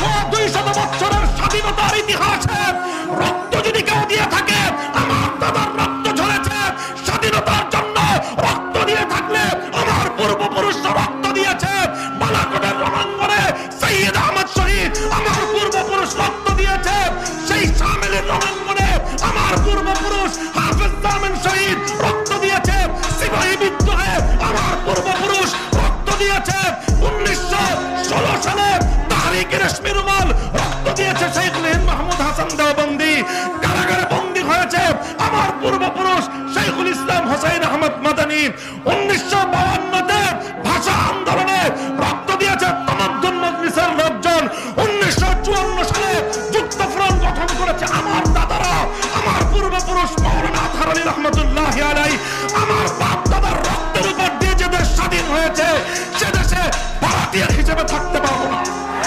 200 বছরের স্বাধীনতার ইতিহাসে রক্ত যদি কেউ দিয়ে থাকে, আমার দাদার রক্ত ঝরেছে স্বাধীনতার জন্য। রক্ত দিয়ে থাকলে আমার পূর্বপুরুষরা রক্ত দিয়েছে। বালাকোটের রণাঙ্গনে সৈয়দ আহমদ শহীদ আমার পূর্বপুরুষ রক্ত দিয়েছে। সেই শামিলের রণাঙ্গনে আমার পূর্বপুরুষ হাফেজ জামিন শহীদ রক্ত দিয়েছে। সিপাহী বিদ্রোহে আমার পূর্বপুরুষ রক্ত দিয়েছে। 1916 সালে তাহরিক রেশমি রুমাল রক্ত দিয়েছে শেখুল হিন্দ মাহমুদ হাসান দেওবন্দি। কারাগারে বন্দী হয়েছে আমার পূর্বপুরুষ শেখুল ইসলাম হোসেন আহমদ মাদানী। 1952 ভাষা আন্দোলনে রক্ত দিয়েছে তামাদ্দুন মজলিসের লোকজন। 1954 সালে যুক্তফ্রন্ট গঠন করেছে আমার দাদারা, আমার পূর্বপুরুষ মাওলানা আতহার আলী রহমত